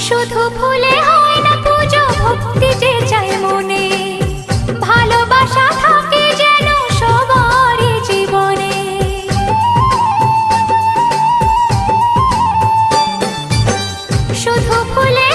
শুধু ফুলে হয় না পুজো, ভক্তি যে চাই মনে, ভালোবাসা থাকে যেন সবারই জীবনে। শুধু ফুলে